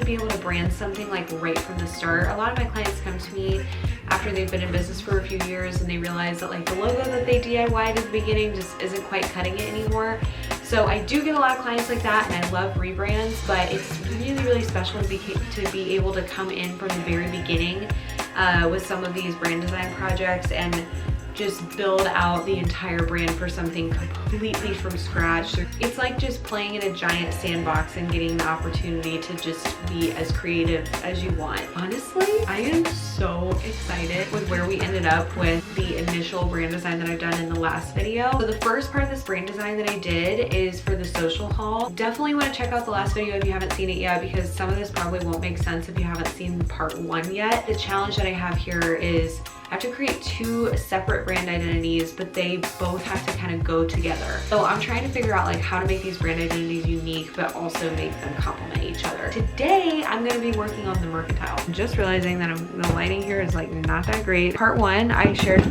Be able to brand something like right from the start. A lot of my clients come to me after they've been in business for a few years and they realize that like the logo that they DIY'd at the beginning just isn't quite cutting it anymore. So I do get a lot of clients like that, and I love rebrands, but it's really, really special to be able to come in from the very beginning with some of these brand design projects and just build out the entire brand for something completely from scratch. It's like just playing in a giant sandbox and getting the opportunity to just be as creative as you want. Honestly, I am so excited with where we ended up with the initial brand design that I've done in the last video. So the first part of this brand design that I did is for the social haul. Definitely want to check out the last video if you haven't seen it yet, because some of this probably won't make sense if you haven't seen part 1 yet. The challenge that I have here is I have to create 2 separate brand identities, but they both have to kind of go together. So I'm trying to figure out like how to make these brand identities unique, but also make them complement each other. Today, I'm gonna be working on the mercantile. I'm just realizing that the lighting here is like not that great. Part 1, I shared,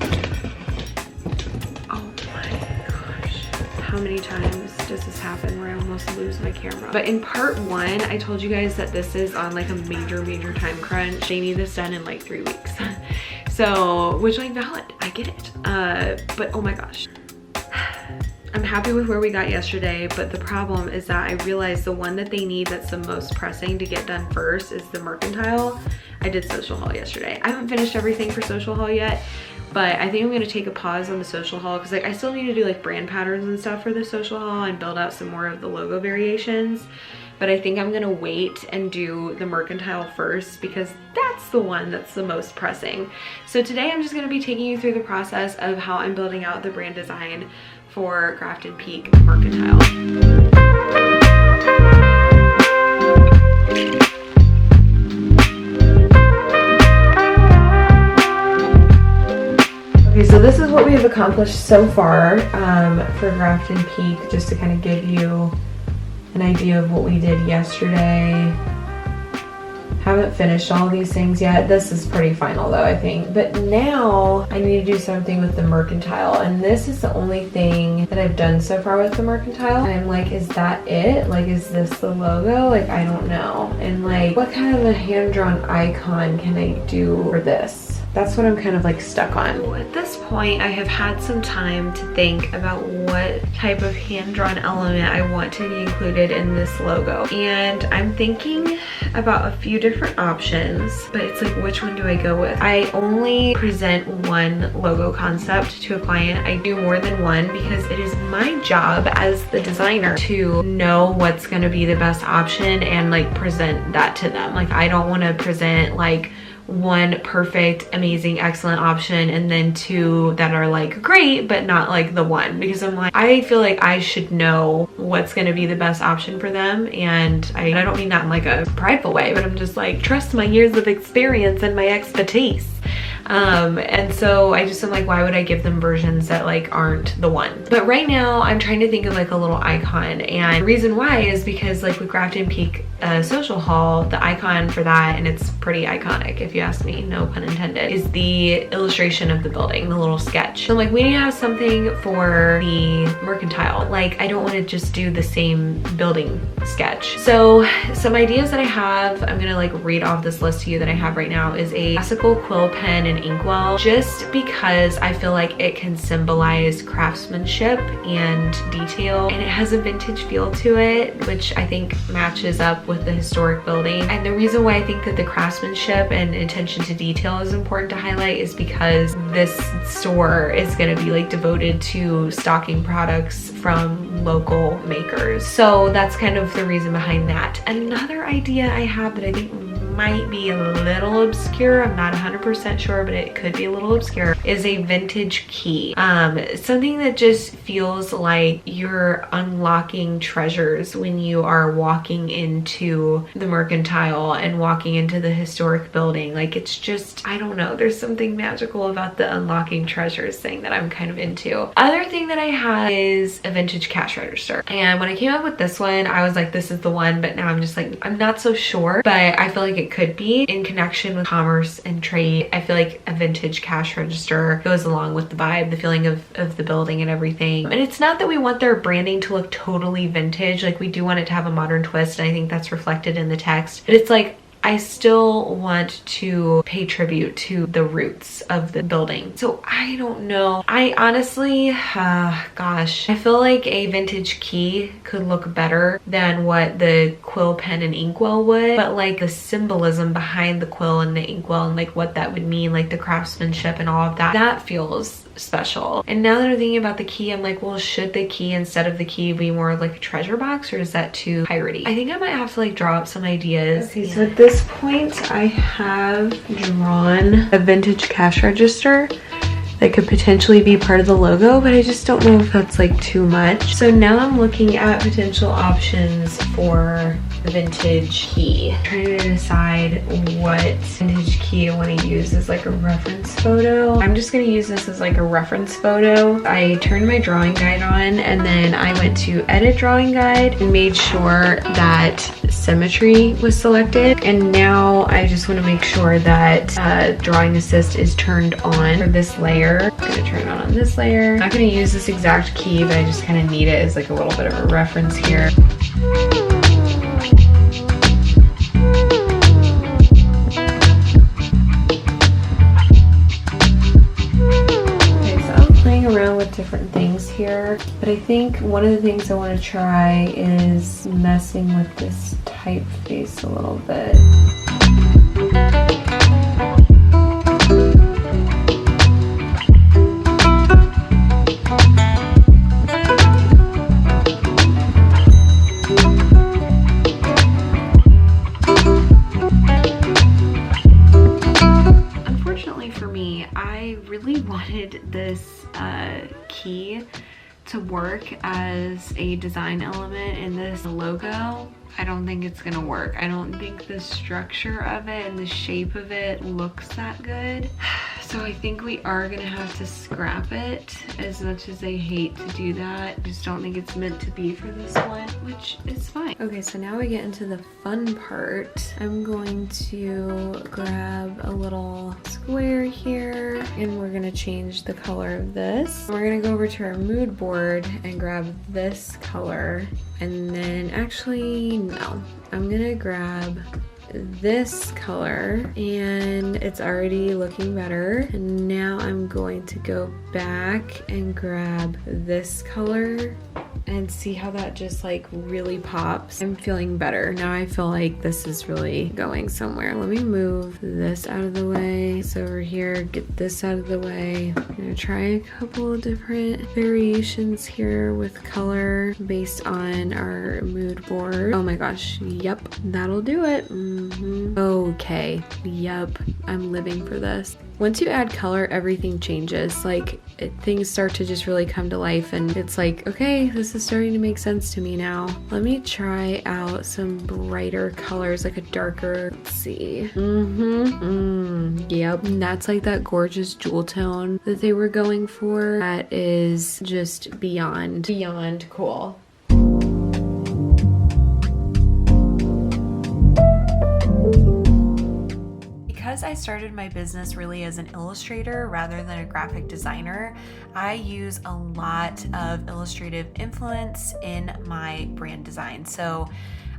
oh my gosh. How many times does this happen where I almost lose my camera? But in part 1, I told you guys that this is on like a major time crunch. They need this done in like 3 weeks. So, which like valid, I get it. But oh my gosh. I'm happy with where we got yesterday, but the problem is that I realized the one that they need that's the most pressing to get done first is the mercantile. I did social haul yesterday. I haven't finished everything for social haul yet, but I think I'm gonna take a pause on the social haul because like I still need to do like brand patterns and stuff for the social haul and build out some more of the logo variations. But I think I'm gonna wait and do the mercantile first because that's the one that's the most pressing. So today I'm just gonna be taking you through the process of how I'm building out the brand design for Grafton Peek mercantile. Okay, so this is what we have accomplished so far for Grafton Peek, just to kind of give you an idea of what we did yesterday. Haven't finished all these things yet. This is pretty final though, I think. But now I need to do something with the mercantile, and this is the only thing that I've done so far with the mercantile. And I'm like, is that it? Like, is this the logo? Like, I don't know. And like, what kind of a hand-drawn icon can I do for this? That's what I'm kind of like stuck on. So at this point, I have had some time to think about what type of hand-drawn element I want to be included in this logo. And I'm thinking about a few different options, but it's like, which one do I go with? I only present one logo concept to a client. I do more than one because it is my job as the designer to know what's gonna be the best option and like present that to them. Like, I don't wanna present like one perfect, amazing, excellent option and then 2 that are like great but not like the one, because I'm like, I feel like I should know what's going to be the best option for them. And I don't mean that in like a prideful way, but I'm just like, trust my years of experience and my expertise. And so I just am like, why would I give them versions that like aren't the one? But right now I'm trying to think of like a little icon, and the reason why is because like with Grafton Peek social haul, the icon for that, and it's pretty iconic if you ask me, no pun intended, is the illustration of the building, the little sketch. So I'm like, we need to have something for the mercantile. Like, I don't want to just do the same building sketch. So some ideas that I have, I'm gonna like read off this list to you that I have right now, is a classical quill pen and inkwell, just because I feel like it can symbolize craftsmanship and detail, and it has a vintage feel to it, which I think matches up with the historic building. And the reason why I think that the craftsmanship and attention to detail is important to highlight is because this store is going to be like devoted to stocking products from local makers. So that's kind of the reason behind that. Another idea I have that I think might be a little obscure, I'm not 100% sure, but it could be a little obscure, is a vintage key. Something that just feels like you're unlocking treasures when you are walking into the mercantile and walking into the historic building. Like, it's just, I don't know, there's something magical about the unlocking treasures thing that I'm kind of into. Other thing that I have is a vintage cash register. And when I came up with this one, I was like, this is the one, but now I'm just like, I'm not so sure, but I feel like it it could be in connection with commerce and trade. I feel like a vintage cash register goes along with the vibe, the feeling of the building and everything. And it's not that we want their branding to look totally vintage. Like, we do want it to have a modern twist, and I think that's reflected in the text. But it's like, I still want to pay tribute to the roots of the building. So I don't know. I honestly, gosh, I feel like a vintage key could look better than what the quill pen and inkwell would. But like the symbolism behind the quill and the inkwell and like what that would mean, like the craftsmanship and all of that, that feels special. And now that I'm thinking about the key, I'm like, well, should the key instead of the key be more like a treasure box, or is that too piratey? I think I might have to like draw up some ideas. Okay, so at this point I have drawn a vintage cash register that could potentially be part of the logo, but I just don't know if that's like too much. So now I'm looking at potential options for the vintage key. I'm trying to decide what vintage key I want to use as like a reference photo. I'm just going to use this as like a reference photo. I turned my drawing guide on, and then I went to edit drawing guide and made sure that symmetry was selected. And now I just want to make sure that drawing assist is turned on for this layer. I'm gonna turn it on this layer. I'm not gonna use this exact key, but I just kind of need it as like a little bit of a reference here. Okay, so I'm playing around with different things here, but I think one of the things I want to try is messing with this typeface a little bit. This key to work as a design element in this logo. I don't think it's gonna work. I don't think the structure of it and the shape of it looks that good. So I think we are gonna have to scrap it, as much as I hate to do that. I just don't think it's meant to be for this one, which is fine. Okay, so now we get into the fun part. I'm going to grab a little square here, and we're gonna change the color of this. We're gonna go over to our mood board and grab this color, and then actually, no, I'm gonna grab this color, and it's already looking better. And now I'm going to go back and grab this color and see how that just like really pops. I'm feeling better. Now I feel like this is really going somewhere. Let me move this out of the way. So over here, get this out of the way. I'm gonna try a couple of different variations here with color based on our mood board. Oh my gosh, yep, that'll do it. Okay, yep, I'm living for this. Once you add color, everything changes. Like, things start to just really come to life, and it's like, okay, this is starting to make sense to me now. Let me try out some brighter colors, like a darker, let's see. Yep, and that's like that gorgeous jewel tone that they were going for. That is just beyond cool. Because I started my business really as an illustrator rather than a graphic designer, I use a lot of illustrative influence in my brand design. So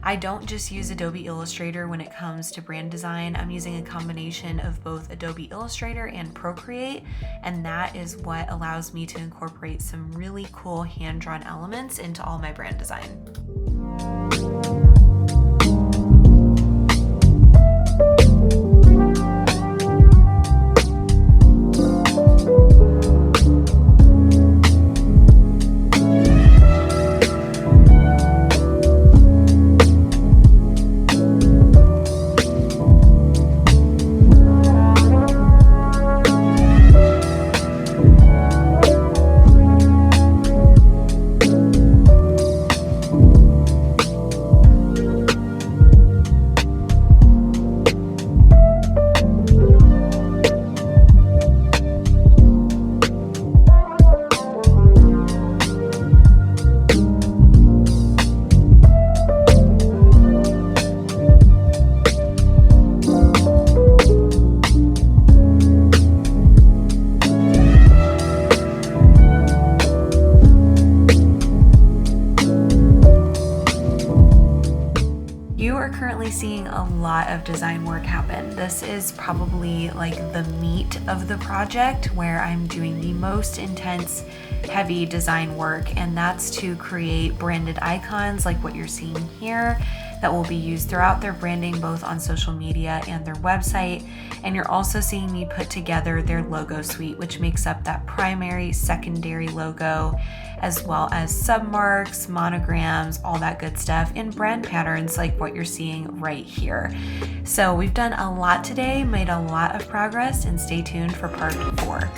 I don't just use Adobe Illustrator when it comes to brand design. I'm using a combination of both Adobe Illustrator and Procreate, and that is what allows me to incorporate some really cool hand-drawn elements into all my brand design. lot of design work happen. This is probably like the meat of the project where I'm doing the most intense, heavy design work, and that's to create branded icons like what you're seeing here that will be used throughout their branding, both on social media and their website. And you're also seeing me put together their logo suite, which makes up that primary, secondary logo, as well as submarks, monograms, all that good stuff in brand patterns like what you're seeing right here. So we've done a lot today, made a lot of progress, and stay tuned for part 4.